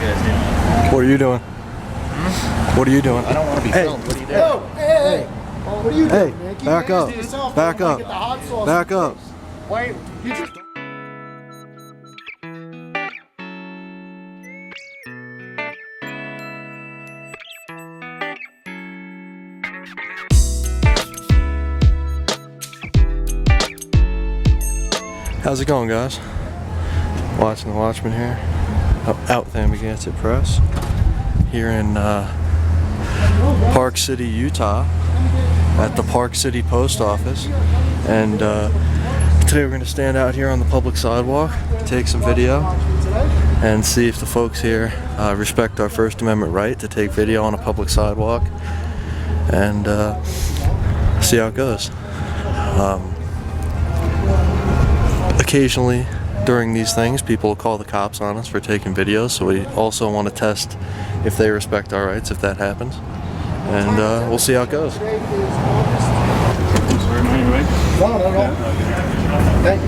guys doing? What are you doing? Hmm? What are you doing? I don't want to be filmed. What are you doing? Yo, hey! What are you doing, man? Keep back your up. hands to yourself. Back Don't up. get the hot sauce. Back up. Why? You just... How's it going, guys? Watching the Watchmen here, out with Amagansett Press, here in Park City, Utah, at the Park City Post Office. And today we're going to stand out here on the public sidewalk, take some video, and see if the folks here respect our First Amendment right to take video on a public sidewalk, and see how it goes. Occasionally during these things, people will call the cops on us for taking videos, so we also want to test if they respect our rights if that happens, and we'll see how it goes. No, no. Thank you.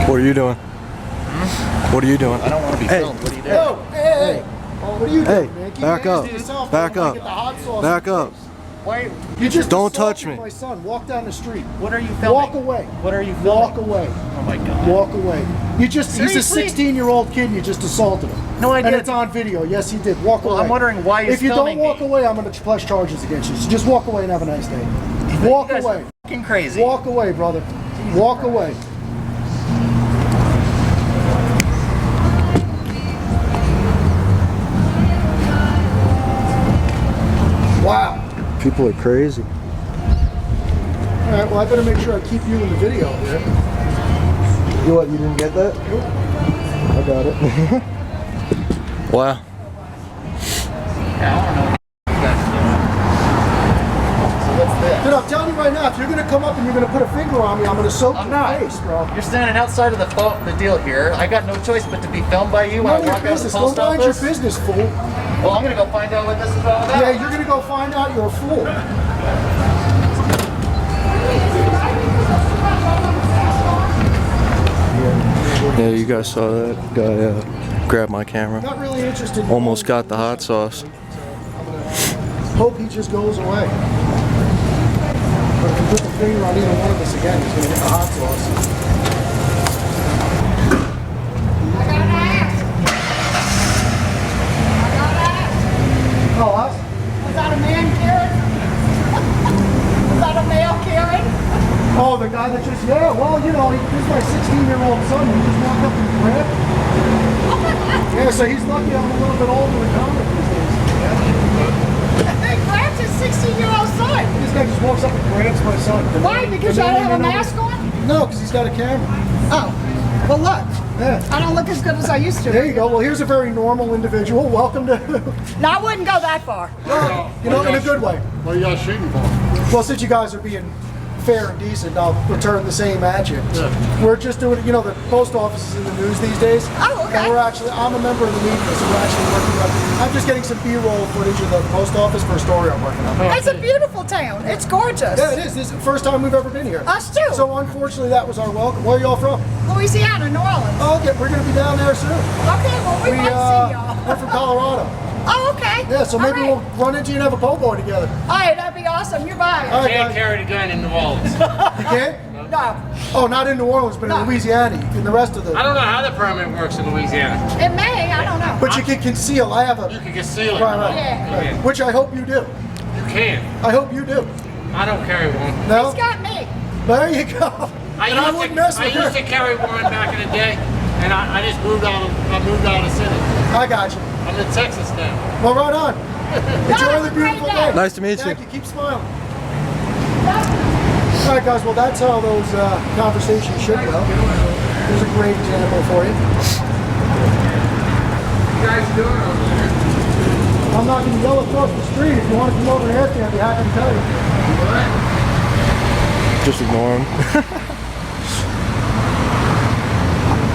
What are you doing? Hmm? What are you doing? I don't want to be filmed. What are you doing? Yo, hey! What are you doing, man? Keep back your up. hands to yourself. Back Don't up. get the hot sauce. Back up. Why? You just don't touch me. My son, walk down the street. What are you filming? Walk away. What are you filming? Walk away. Oh my God. Walk away. He's a Seriously? 16-year-old kid. You just assaulted him. No, I And didn't. it's on video. Yes, he did. Walk away. Well, I'm wondering why he's If you don't filming walk me. away, I'm going to press charges against you. So just walk away and have a nice day. Walk You guys away. are fucking crazy. Walk away, brother. Walk away. Wow. People are crazy. All right, well, I better make sure I keep you in the video here. You what, you didn't get that? Nope. I got it. Wow. Yeah, I don't know what you guys are doing. So what's this? Dude, I'm telling you right now, if you're going to come up and you're going to put a finger on me, I'm going to soak I'm your not. face, bro. You're standing outside of the deal here. I got no choice but to be filmed by you when I Mind your walk out of the business. post Don't mind your office. business, fool. Well, I'm gonna go find out what this is all about. Yeah, you're going to go find out you're a fool. Yeah, you guys saw that guy grab my camera. Not really interested in Almost got the hot sauce. Hope he just goes away. But if you put the finger on either one of us again, he's going to get the hot sauce. Oh, us? Was that a man, Karen? Was that a male, Karen? Oh, the guy that just, yeah, well, you know, he's my 16-year-old son. He just walked up and grabbed him. Yeah, so he's lucky I'm a little bit older than Connor these days. They grabbed his 16-year-old son. This guy just walks up and grabs my son. Why? Because I don't have a mask on? No, because he's got a camera. Oh, well look. Yeah. I don't look as good as I used to. There you go. Well, here's a very normal individual. Welcome to, No, I wouldn't go that far. you know, in a good way. What are y'all shooting for? Well, since you guys are being fair and decent, I'll return the same at you. We're just doing, you know, the post office is in the news these days. Oh, okay. And I'm a member of the media, so we're actually working on, I'm just getting some B-roll footage of the post office for a story I'm working on. It's a beautiful town. It's gorgeous. Yeah, it is. This is the first time we've ever been here. Us too. So unfortunately, that was our welcome. Where are y'all from? Louisiana, New Orleans. Oh, okay, we're going to be down there soon. Okay, well we might see y'all. We're from Colorado. Oh, okay. Yeah, so maybe All we'll right. run into you and have a po' boy together. All right, that'd be awesome. You're buying. All right, Can't guys. carry the gun in New Orleans. You can't? No, Oh, not in New Orleans, but No. in Louisiana, in the rest of the... I don't know how the permit works in Louisiana. it may. I don't know. But you can conceal. I have a... You can conceal it. Right. Yeah. Right. Which I hope you do. You can. I hope you do. I don't carry one. No? He's got me. There you go. And I wouldn't mess with I used to her. carry one back in the day, and I just moved out of the city. I got you. I'm in Texas now. Well, right on. Enjoy the beautiful day. Nice to meet you. Thank you. Keep smiling. All right, guys. Well, that's how those conversations should go. Here's a great example for you. You guys doing not going to yell across the street. If you want to come over and ask me, I'd be happy to tell you. Just ignore him.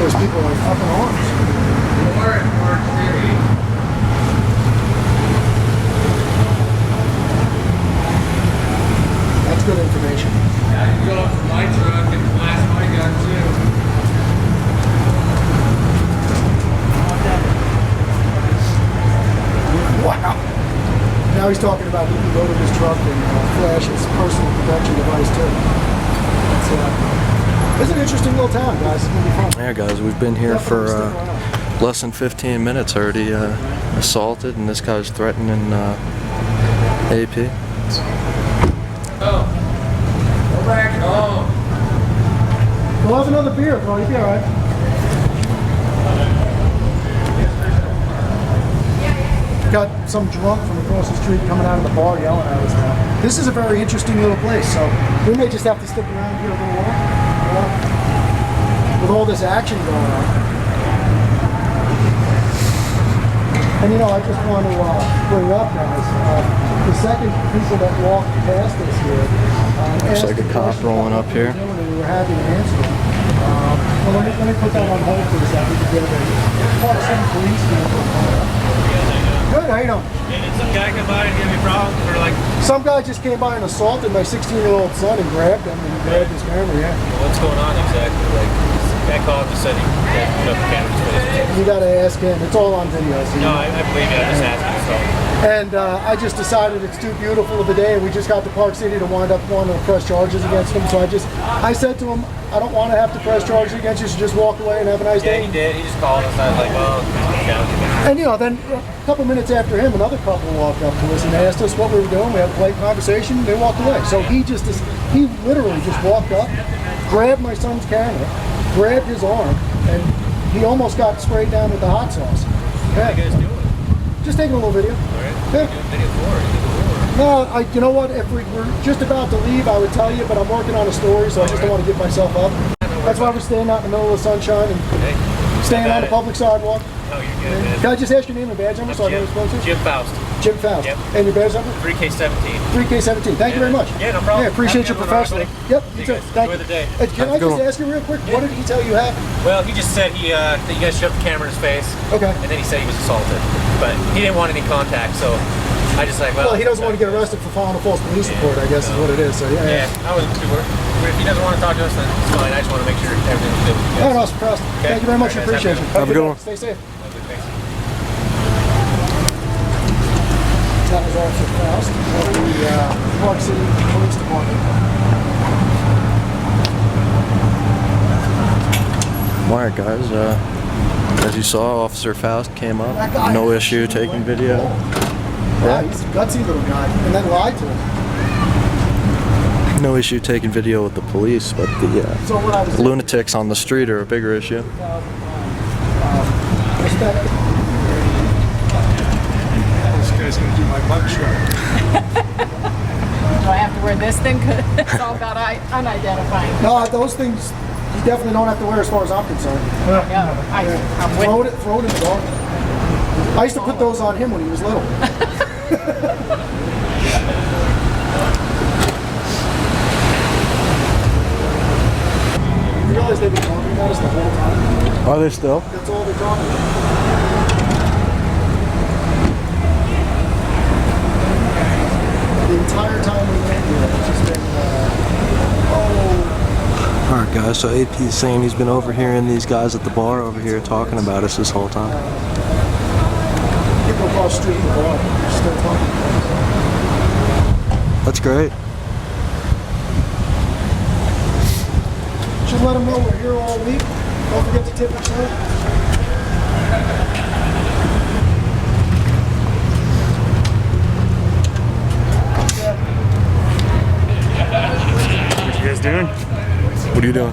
There's people like up in arms. We're in Park City. That's good information. Yeah, I can go up to my truck and blast my gun too. Wow. Now he's talking about he can go to his truck and flash his personal protection device too. It's an interesting little town, guys. It's gonna be fun. Yeah, guys, we've been here for less than 15 minutes already. Assaulted, and this guy's threatening AP. Oh. Go back home. We'll have another beer, bro. You'll be all right. Got some drunk from across the street coming out of the bar yelling at us now. This is a very interesting little place, so we may just have to stick around here a little while with all this action going on. And you know, I just want to bring up, guys, the second people that walked past us here. Looks like a cop rolling up here. We were happy to answer them. Well, let me put that on hold for a second to get a Park City police vehicle. Good, how you doing? Some guy come by and give me problems for like. Some guy just came by and assaulted my 16-year-old son and grabbed him and grabbed his camera, yeah. What's going on exactly? Like, that call just said he had put up a camera space. You gotta ask him. It's all on video. So No, I believe you. I just asked him. So. And I just decided it's too beautiful of a day, and we just got to Park City to wind up wanting to press charges against him. So I said to him, I don't want to have to press charges against you, so just walk away and have a nice Yeah, day. he did. He just called us. I was like, well, yeah. And you know, then a couple minutes after him, another couple walked up to us and asked us what we were doing. We had a polite conversation. They walked away. So he literally just walked up, grabbed my son's camera, grabbed his arm, and he almost got sprayed down with the hot sauce. What are you guys doing? Just taking a little video. All right. Yeah. Doing video for it. No, you know what? If we're just about to leave, I would tell you, but I'm working on a story, so I just don't want to give myself up. That's why we're staying out in the middle of the sunshine and staying on the public sidewalk. Oh, you're good, man. Can I just ask your name and badge number so I know who's supposed to? Jim Faust. Jim Faust. Yep. And your badge number? 3K17. 3K17. Thank you very much. Yeah, no problem. Yeah, appreciate your Have a good one, professional. everybody. Yep, See you you too. guys. Thank Enjoy you. the day. Can I just ask you real quick, what did he tell you happened? Well, he just said that you guys shoved the camera in his face. Okay. And then he said he was assaulted. But he didn't want any contact, so I just like, well. Well, he doesn't want to get arrested for filing a false police report, I guess is what it is. So yeah. Yeah, I wasn't too worried. But if he doesn't want to talk to us, then it's fine. I just want to make sure everything's good with you All guys. right, awesome, Preston. Thank you very much. All right, guys, Appreciate you. Have a good one. Stay safe. Okay, thanks. That was Officer Faust of the Park City Police Department. Alright, guys, as you saw, Officer Faust came up. No issue taking video. Yeah, he's a gutsy little guy, and then lied to him. No issue taking video with the police, but the So what I was lunatics on the street are a bigger issue. respect. This guy's gonna do my mug shot. Do I have to wear this thing? 'Cause it's all about unidentifying. No, those things you definitely don't have to wear as far as I'm concerned. Yeah, I'm with Throw it in the dog. I used to put those on him when he was little. You realize they've been talking about us the whole time? Are they still? That's all they're talking about. The entire time we've been here, it's just been, Alright, guys, so AP's saying he's been overhearing these guys at the bar over here talking about us this whole time. people across the street in the bar are still talking. That's great. Should let them know we're here all week. Don't forget to tip your son. What you guys doing? What are you doing?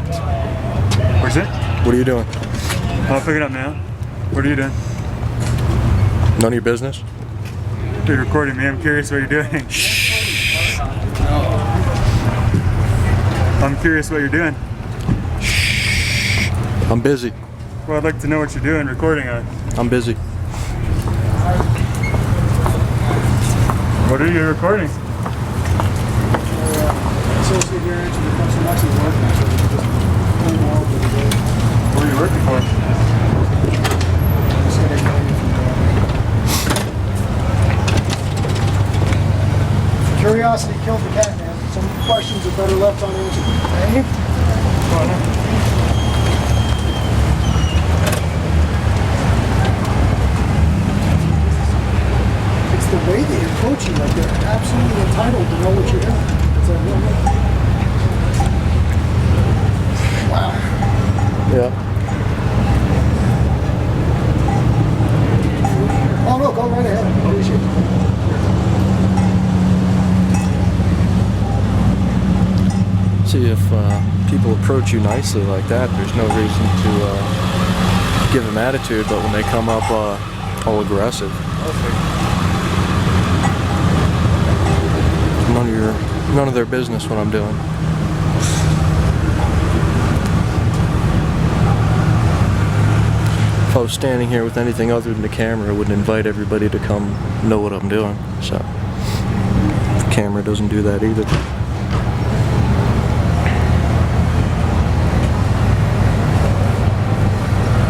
Where's it? What are you doing? I'll pick it up now. What are you doing? None of your business? You're recording me. I'm curious what you're doing. I'm curious what you're doing. I'm busy. Well, I'd like to know what you're doing recording on. I'm busy. What are you recording? Associate here answering the question. I'm actually working, so we just playing along with the day. What are you working for? Just getting ready from curiosity killed the cat, man. Some questions are better left unanswered. Hey? It's the way they approach you, like they're absolutely entitled to know what you're doing. It's like, wow. Yeah. Oh no, go right ahead. I appreciate it. See, if people approach you nicely like that, there's no reason to give them attitude, but when they come up all aggressive, none of their business what I'm doing. If I was standing here with anything other than the camera, I wouldn't invite everybody to come know what I'm doing. So the camera doesn't do that either.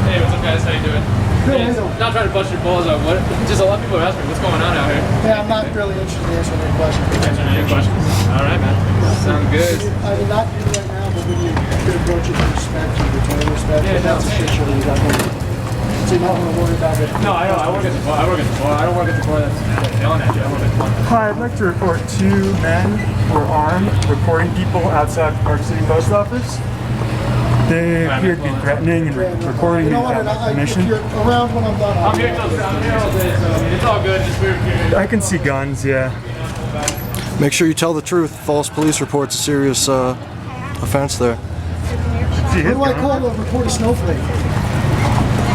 Hey, what's up, guys? How you doing? Good, Hey, how you doing? not trying to bust your balls up. Just a lot of people are asking me what's going on out here. Yeah, I'm not really interested in answering any questions. Answering any questions? All right, man. Sound good. I mean, not you right now, but when you could approach it with respect and return respect, Yeah, that's a no. shit show you got going. So you might want to worry about it. No, I know. I work at the bar. I don't work at the bar that's yelling at you. I work at the bar. Hi, I'd like to report 2 men who are armed recording people outside the Park City Post Office. They appear to be threatening and recording You know what? without If permission. you're around when I'm done, I'm here all day, so it's all good. Just weird. I can see guns, yeah. Make sure you tell the truth. False police report's a serious offense there. See, What do I call a report a snowflake?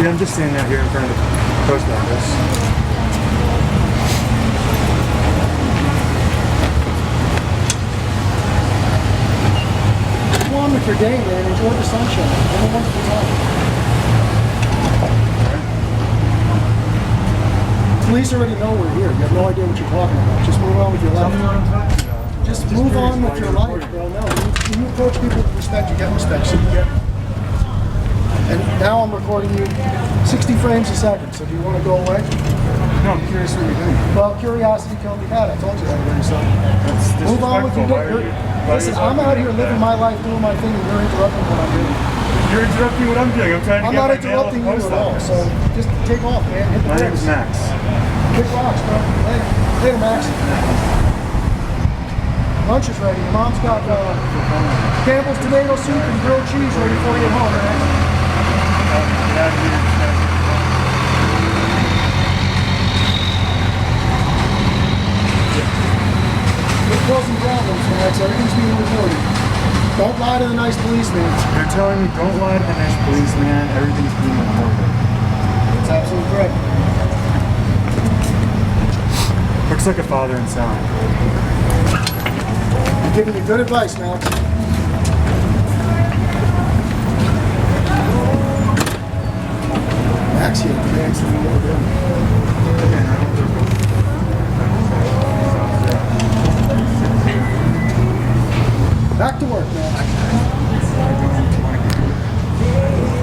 Yeah, I'm just standing out here in front of the post office. Go on with your day, man. Enjoy the sunshine. Have a wonderful time. Police already know we're here. You have no idea what you're talking about. Just move on with your life. Just move on with your life, bro. No, when you approach people with respect, you get respect. So you get. And now I'm recording you 60 frames a second. So do you want to go away? No, I'm curious what you're doing. Well, curiosity killed the cat. I told you that already. So That's move on with your disrespectful. day. Listen, I'm out here living my life, doing my thing, and you're interrupting what I'm doing. You're interrupting what I'm doing. I'm trying to I'm get not my mail at interrupting the you post at all. office. So just take off, man. Hit the My name's brakes. Max. Kick rocks, bro. Later, Max. Lunch is ready. Your mom's got Campbell's tomato soup and grilled cheese ready for you at home, Max. We're closing problems, Max. Everything's being recorded. Don't lie to the nice policeman. They're telling me don't lie to the nice policeman. Everything's being recorded. That's absolutely correct. Looks like a father and son. I'm giving you good advice, Max. Max here, Max, what are you doing? Back to work, Max.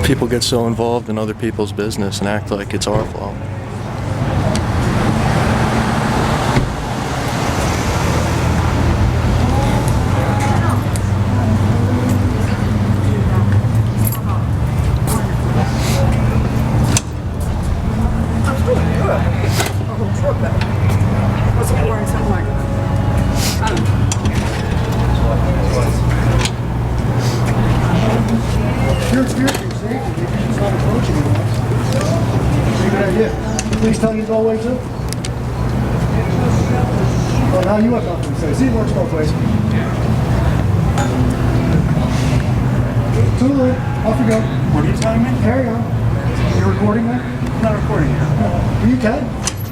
People get so involved in other people's business and act like it's our fault. You're experiencing safety. Maybe she's not approaching you, Max. That's a good idea. Please tell you to go away too. Well, now you have nothing to say. See, it works both ways. Totally. Off you go. What are you telling me? Carry on. You're recording that? I'm not recording you. You can.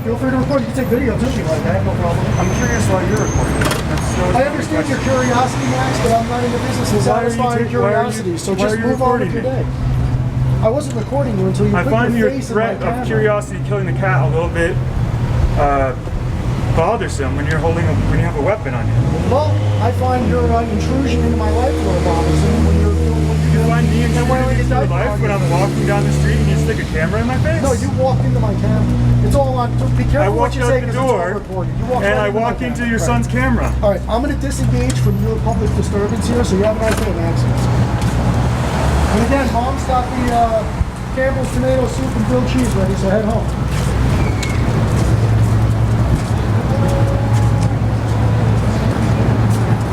Feel free to record. You can take video too if you like. I have no problem. I'm curious why you're recording. I understand your curiosity, Max, but I'm not in the business of Well, why are you satisfying taking- why are you- curiosity. So why just are you move on with recording your me? day. I wasn't recording you until you I put find your your face in threat my camera. of curiosity killing the cat a little bit bothersome when you have a weapon on you. Well, I find your intrusion into my life a little bothersome when you're doing what You you're find me And when we intrusive into your get life when I'm walking down the street and you stick a camera in my face? No, you walked into my camera. It's all on. So be I careful what walked you out say the because it's all door recorded. You walked and right I into my walked into camera. your Right. son's camera. All right, I'm going to disengage from your public disturbance here, so you have a nice little access. And again, Mom's got the Campbell's tomato soup and grilled cheese ready, so head home.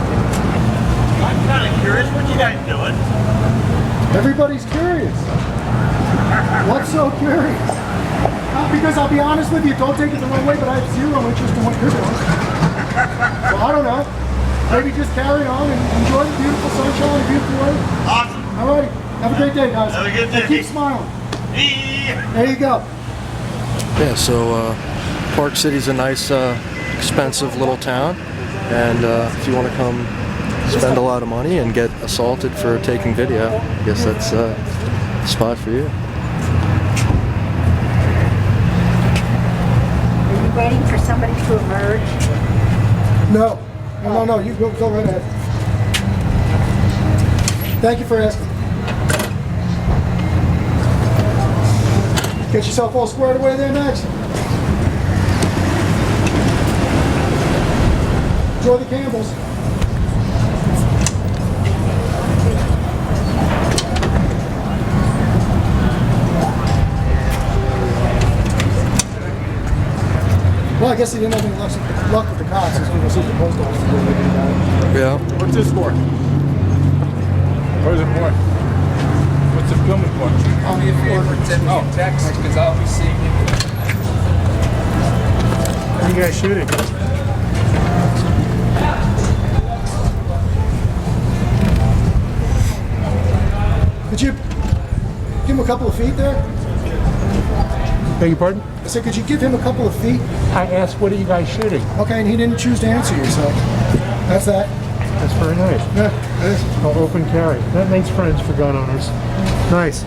I'm kind of curious. What you guys doing? Everybody's curious. What's so curious? Because I'll be honest with you, don't take it the wrong way, but I have zero interest in what you're doing. So I don't know. Maybe just carry on and enjoy the beautiful sunshine and beautiful weather. Awesome. All right. Have a great day, guys. Have a good day. And keep smiling. Yeah. There you go. Yeah, so Park City's a nice, expensive little town, and if you want to come spend a lot of money and get assaulted for taking video, I guess that's the spot for you. Are you waiting for somebody to emerge? No. No. You go right ahead. Thank you for asking. Get yourself all squared away there, Max. Enjoy the Campbells. Well, I guess he didn't have any luck with the cops. He's going to go see the post office. Yeah. What's this for? What is it for? What's it filming for? Do me a favor and send me a text because I'll be seeing you. What are you guys shooting? Could you give him a couple of feet there? Beg your pardon? I said, could you give him a couple of feet? I asked, what are you guys shooting? Okay, and he didn't choose to answer you, so that's that. That's very nice. Yeah, it is. Called open carry. That makes friends for gun owners. Nice.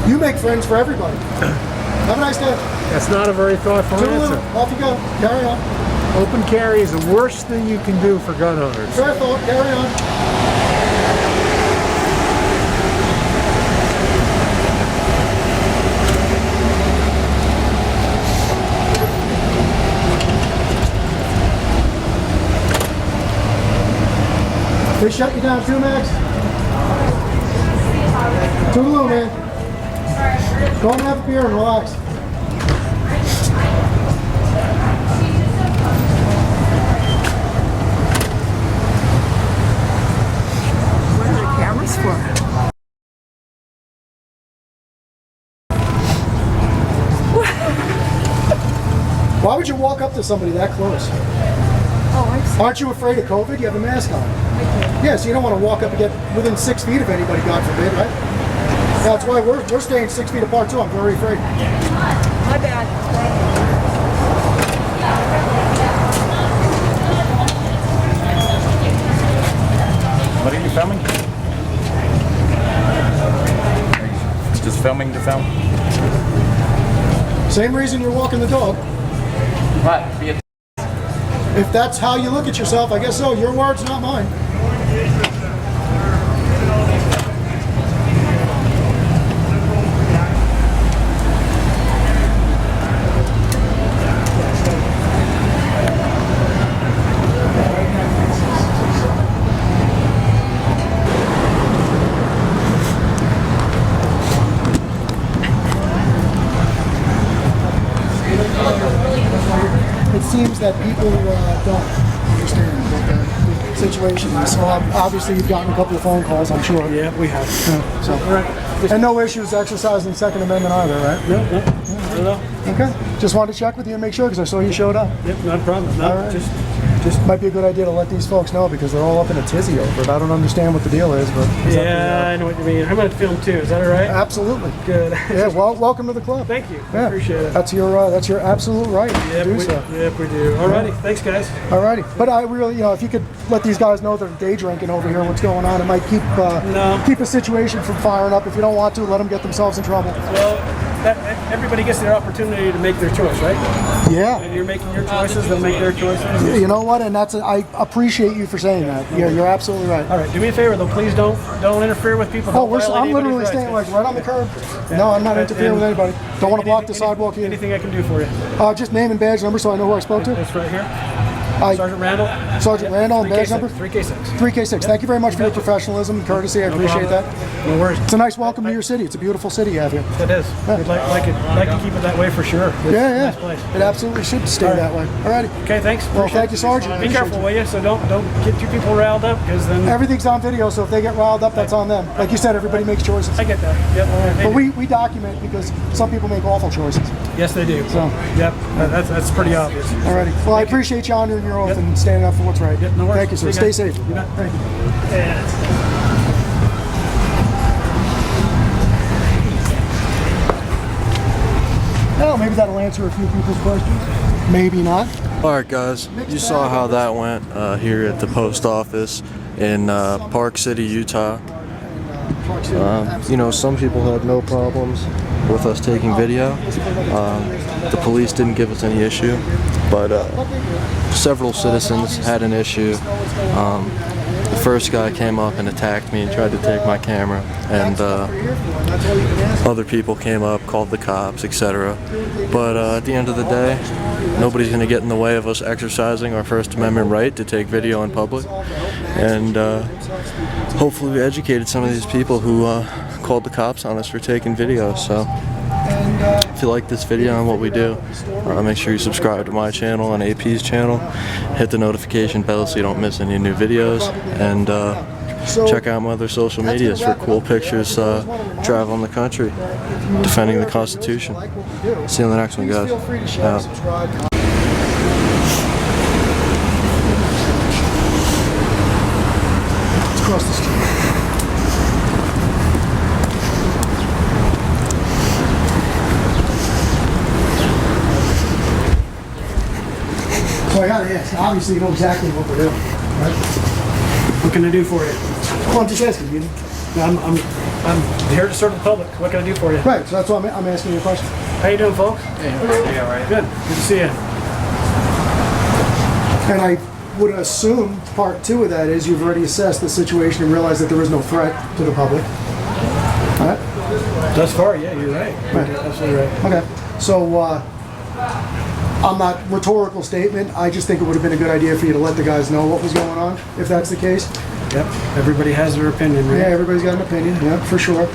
You make friends for everybody. Have a nice day. That's not a very thoughtful Toodaloo. answer. Off you go. Carry on. Open carry is the worst thing you can do for gun owners. Fair thought. Carry on. They shut you down too, Max? Toodaloo, man. Go and have a beer and relax. What are the cameras for? Why would you walk up to somebody that close? Oh, I'm sorry. Aren't you afraid of COVID? You have a mask on. Yeah, so you don't want to walk up and get within 6 feet of anybody, God forbid, right? That's why we're staying 6 feet apart too. I'm very afraid. My bad. What are you filming? Just filming to film? Same reason you're walking the dog. What? Be a If that's how you look at yourself, I guess so. Your words, not mine. It seems that people don't understand what the situation is. So obviously you've gotten a couple of phone calls, I'm sure. Yeah, we have. So, and no issues exercising the Second Amendment either, right? No, no. Okay. Just wanted to check with you and make sure because I saw you showed up. Yep, not a problem. No, All right. just Might be a good idea to let these folks know because they're all up in a tizzy over it. I don't understand what the deal is, but yeah, I know what you mean. I'm gonna film too. Is that all right? absolutely. Good. Yeah. Well, welcome to the club. Thank you. I Yeah. appreciate it. That's your absolute right to Yep, do we, so. yep, we do. Alrighty, thanks guys. Alrighty, but I really, if you could let these guys know they're day drinking over here, what's going on, it might keep No. keep a situation from firing up. If you don't want to, let them get themselves in trouble. Well, everybody gets their opportunity to make their choice, right? Yeah. And you're making your choices, they'll make their choices. You know what? And I appreciate you for saying that. You're absolutely right. All right, do me a favor though, please don't interfere with people. Oh, Don't violate I'm literally anybody's staying rights. like right on the curb. No, I'm not interfering with anybody. Don't want to block the sidewalk either. Anything I can do for you? Just name and badge number so I know who I spoke to. It's right here. I- Sergeant Randall. Sergeant Randall and badge number? 3K6. 3K6. Thank you very much for your professionalism and courtesy. I appreciate that. No worries. It's a nice welcome to your city. It's a beautiful city you have here. It is. We'd like to keep it that way for sure. It's Yeah, a yeah. nice place. It absolutely should stay that way. Alrighty. Okay, thanks. Well, Appreciate thank you, it. Sergeant. Be Appreciate careful, you. will you? So don't get two people riled up, because then. Everything's on video, so if they get riled up, that's on them. Like you said, everybody makes choices. I get that. Yep. They But do. we document because some people make awful choices. Yes, they do. So. Yep. That's pretty obvious. Alrighty. Well, I appreciate you honoring your oath and standing up for what's right. Yep, no worries. Thank you, sir. See you Stay guys. safe. You bet. Thank you. Well, maybe that'll answer a few people's questions. Maybe not. Alright guys, you saw how that went here at the post office in Park City, Utah. You know, some people had no problems with us taking video. The police didn't give us any issue, but several citizens had an issue. The first guy came up and attacked me and tried to take my camera, and other people came up, called the cops, etc. But at the end of the day, nobody's going to get in the way of us exercising our First Amendment right to take video in public, and hopefully we educated some of these people who called the cops on us for taking video. So if you like this video and what we do, make sure you subscribe to my channel and AP's channel, hit the notification bell so you don't miss any new videos, and check out my other social medias for cool pictures traveling the country, defending the Constitution. See you in the next one, guys. Feel free to share, Out. subscribe, comment. Let's cross the street. So I gotta ask, obviously you know exactly what we're doing, right? What can I do for you? Well, I'm just asking you. I'm here to serve the public. What can I do for you? Right, so that's why I'm asking you a question. How you doing, folks? Hey, all right. Good. Good to see you. And I would assume part two of that is you've already assessed the situation and realized that there is no threat to the public. Right? Thus far, yeah, you're right. Right. You're absolutely right. Okay, so on that rhetorical statement, I just think it would have been a good idea for you to let the guys know what was going on, if that's the case. Yep. Everybody has their opinion, right? Yeah, everybody's got an opinion, yeah, for sure.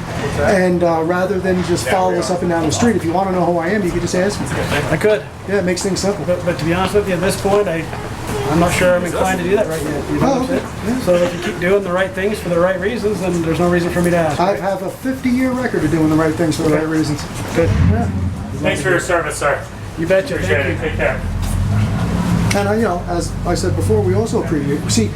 And rather than just follow us up and down the street, if you want to know who I am, you can just ask me. I could. Yeah, it makes things simple. But to be honest with you, at this point, I'm not sure I'm inclined to do that right now. You know Oh, what I'm okay. saying? So if you keep doing the right things for the right reasons, then there's no reason for me to ask. I have a 50-year record of doing the right things for the right reasons. Good. Yeah. Thanks for your service, sir. You betcha. Appreciate Thank it. you. Take care. And you know, as I said before, we also appreciate. See,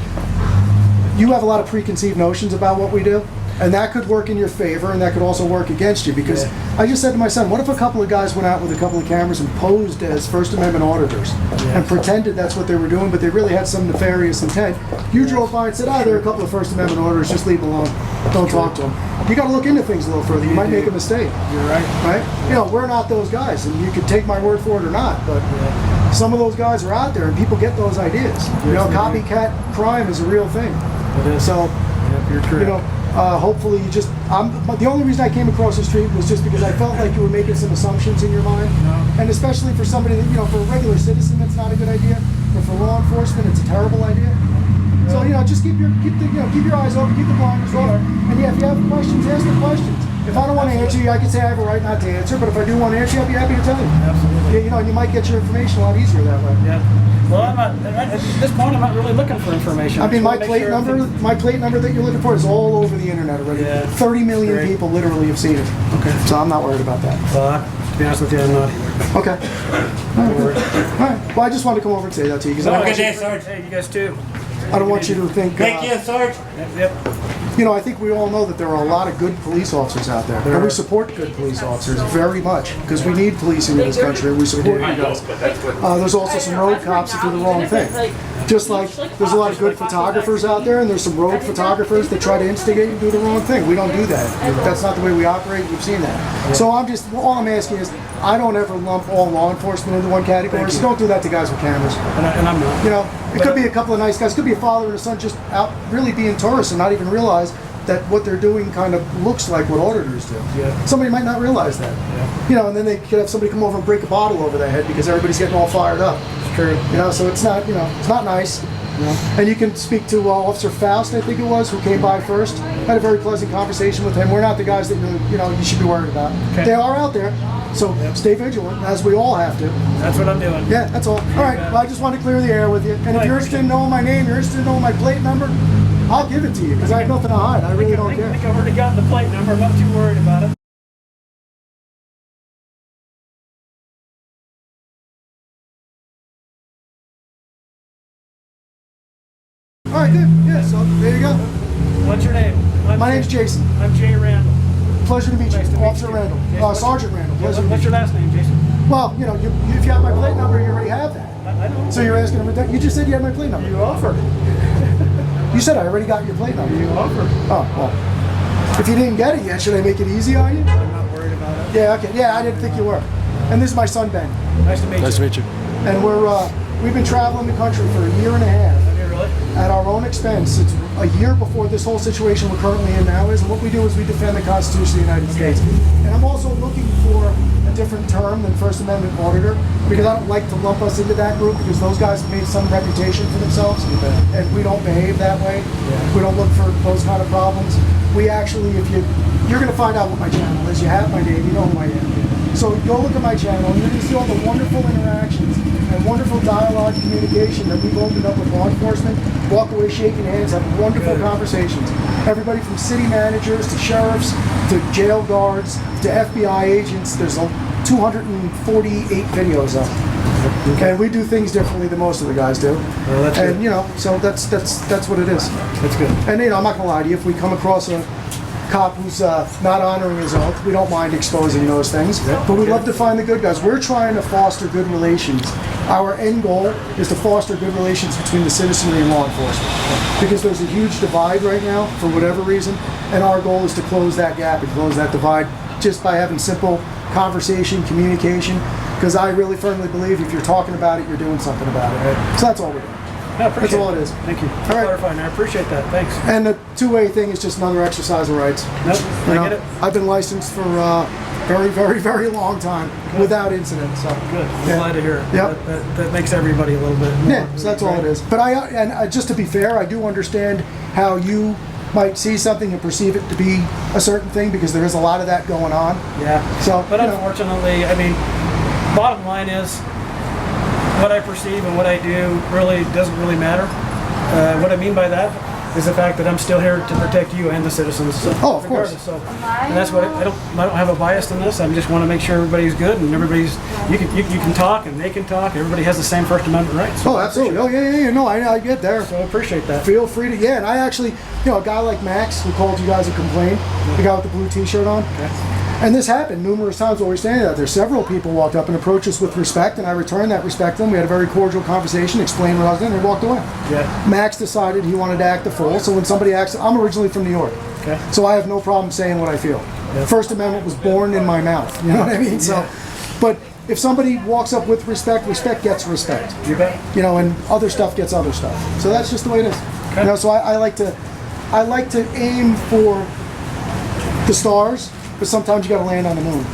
you have a lot of preconceived notions about what we do, and that could work in your favor, and that could also work against you. Because I just said to my son, "What if a couple of guys went out with a couple of cameras and posed as First Amendment auditors and pretended that's what they were doing, but they really had some nefarious intent?" You drove by and said, "Ah, there are a couple of First Amendment auditors. Just leave them alone. Don't talk to them." You got to look into things a little further. You might make a mistake. You're right. Right? You know, we're not those guys, and you can take my word for it or not, but some of those guys are out there, and people get those ideas. You know, copycat crime is a real thing. It is. So, Yep, you're correct. you know, hopefully you just, the only reason I came across the street was just because I felt like you were making some assumptions in your mind. And especially for somebody that, you know, for a regular citizen, that's not a good idea. But for law enforcement, it's a terrible idea. So, you know, just keep your eyes open, keep the blinders open. And yeah, if you have questions, ask the questions. If I don't want to answer you, I can say I have a right not to answer, but if I do want to answer you, I'll be happy to tell you. Absolutely. Yeah, you know, you might get your information a lot easier that way. Yeah. Well, at this point, I'm not really looking for information. I mean, just my wanna make plate sure number, everything's- my plate number that you're looking for is all over the internet already. Yeah. 30 million Great. people literally have seen it. Okay. So I'm not worried about that. To be honest with you, I'm not either. Okay. All right. Well, I just wanted to come over and say that to you because I Have a don't good want day, Sarge. Hey, you guys too. you to think. Thank you, Sarge. Yep. you know, I think we all know that there are a lot of good police officers out there. And we support good police officers very much because we need policing in this country and we support you guys. There's also some road cops that do the wrong thing. Just like there's a lot of good photographers out there and there's some road photographers that try to instigate and do the wrong thing. We don't do that. That's not the way we operate. You've seen that. So all I'm asking is, I don't ever lump all law enforcement into one category. So don't do that to guys with cameras. And I'm not. You know, it could be a couple of nice guys. It could be a father and a son just out really being tourists and not even realize that what they're doing kind of looks like what auditors do. Yeah. Somebody might not realize that. Yeah. You know, and then they could have somebody come over and break a bottle over their head because everybody's getting all fired up. It's true. You know, so it's not, you know, it's not nice. You know? And you can speak to Officer Faust, I think it was, who came by first. Had a very pleasant conversation with him. We're not the guys that you should be worried about. Okay. They are out there, so stay vigilant, as we all have to. That's what I'm doing. Yeah, that's all. All right, well, I just want to clear the air with you. And if you're interested in knowing my name, you're interested in knowing my plate number, I'll give it to you because I have nothing to hide. I really don't care. I think I've already got the plate number. I'm not too worried about it. All right, good. Yeah, so there you go. What's your name? My name's Jason. I'm Jay Randall. Pleasure to meet you, Nice to meet Officer you. Randall. Yeah, Sergeant Randall. Pleasure to What's meet your you. last name, Jason? Well, you know, if you have my plate number, you already have that. I know. So you're asking him, you just said you had my plate number. You offered. You said I already got your plate number. You offered. Oh, well. If you didn't get it yet, should I make it easy on you? I'm not worried about it. Yeah, okay. Yeah, I didn't think you were. And this is my son, Ben. Nice to meet you. Nice to meet you. And we've been traveling the country for a year and a half. Have you really? At our own expense. It's a year before this whole situation we're currently in now is, and what we do is we defend the Constitution of the United States. And I'm also looking for a different term than First Amendment auditor, because I don't like to lump us into that group, because those guys have made some reputation for themselves, and we don't behave that way. We don't look for those kind of problems. We actually, if you're going to find out what my channel is, you have my name, you know who I am. So go look at my channel, and you're going to see all the wonderful interactions and wonderful dialogue communication that we've opened up with law enforcement. Walk away shaking hands, having wonderful conversations. Everybody from city managers to sheriffs to jail guards to FBI agents. There's 248 videos up. Okay, we do things differently than most of the guys do. Well, that's and good. you know, so that's what it is. That's good. And you know, I'm not gonna lie to you, if we come across a cop who's not honoring his oath, we don't mind exposing those things. But we love to find the good guys. We're trying to foster good relations. Our end goal is to foster good relations between the citizenry and law enforcement. Because there's a huge divide right now, for whatever reason, and our goal is to close that gap and close that divide just by having simple conversation, communication, because I really firmly believe if you're talking about it, you're doing something about it. Right? So that's all we're doing. I appreciate That's all it is. Thank you. All right. Clarifying. I appreciate that. Thanks. And the two-way thing is just another exercise of rights. Nope, You I know, get it. I've been licensed for very, very, very long time without incident. So Good. I'm Yeah. glad to hear it. Yep. That makes everybody a little bit more. yeah, so that's all it is. But just to be fair, I do understand how you might see something and perceive it to be a certain thing, because there is a lot of that going on. Yeah. So, But you know, unfortunately, I mean, bottom line is, what I perceive and what I do really doesn't really matter. What I mean by that is the fact that I'm still here to protect you and the citizens. So, Oh, of course. regardless. So, and that's what I don't have a bias in this. I just want to make sure everybody's good and everybody's you can talk and they can talk. Everybody has the same First Amendment rights. So oh, absolutely. Oh, yeah. No, I get there. So I appreciate that. Feel free to, yeah. And I actually, you know, a guy like Max who called you guys and complained, the guy with the blue T-shirt on. Okay. And this happened numerous times while we were standing out there. Several people walked up and approached us with respect, and I returned that respect to them. We had a very cordial conversation, explained what I was doing, and they walked away. Yeah. Max decided he wanted to act the fool, so when somebody acts, I'm originally from New York, Okay. so I have no problem saying what I feel. Yeah. First Amendment was born in my mouth, you know what I mean? So, but if somebody walks up with respect, respect gets respect. You bet. You know, and other stuff gets other stuff. So that's just the way it is. Okay. You know, so I like to aim for the stars, but sometimes you got to land on the moon.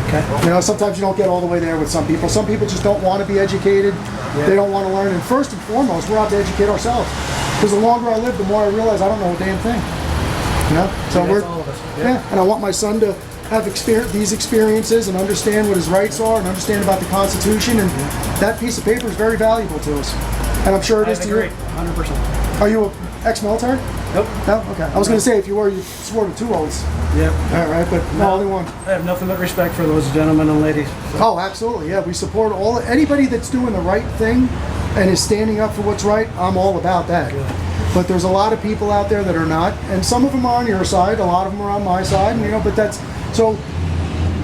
Okay. You know, sometimes you don't get all the way there with some people. Some people just don't want to be educated. They don't want to learn. And first and foremost, we're out to educate ourselves. Because the longer I live, the more I realize I don't know a damn thing. You know, so That's we're all of us. yeah. And I want my son to have these experiences and understand what his rights are and understand about the Constitution. And that piece of paper is very valuable to us. And I'm sure it I is to agree. you. 100%. Are you a ex-military? Nope. No? Okay. I was going to say, if you were, you swore to 2 oaths. Yep. All right, but no, only one. I have nothing but respect for those gentlemen and ladies. So, Oh, absolutely. Yeah, we support anybody that's doing the right thing and is standing up for what's right. I'm all about that. But there's a lot of people out there that are not, and some of them are on your side, a lot of them are on my side, and, you know, but that's, so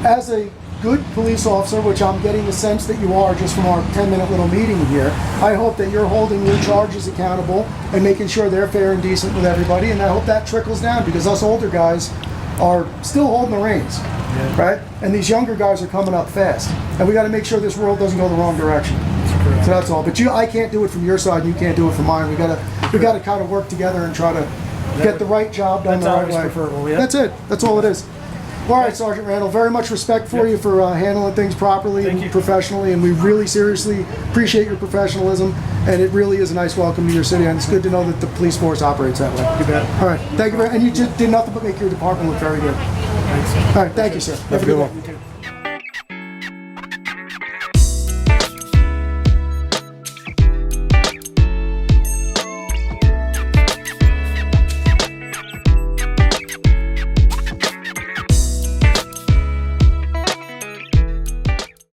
as a good police officer, which I'm getting the sense that you are just from our 10-minute little meeting here, I hope that you're holding your charges accountable and making sure they're fair and decent with everybody, and I hope that trickles down, because us older guys are still holding the reins, right? And these younger guys are coming up fast, and we got to make sure this world doesn't go the wrong direction. So that's all. But I can't do it from your side, and you can't do it from mine. We gotta kind of work together and try to get the right job done the right way. Preferable, yeah. That's it. That's all it is. All right, Sergeant Randall. Very much respect for you for handling things properly and professionally, and we really seriously appreciate your professionalism. And it really is a nice welcome to your city, and it's good to know that the police force operates that way. You bet. All right, thank you very. And you just did nothing but make your department look very good. Thanks. All right, thank you, sir. Have a good one. You too.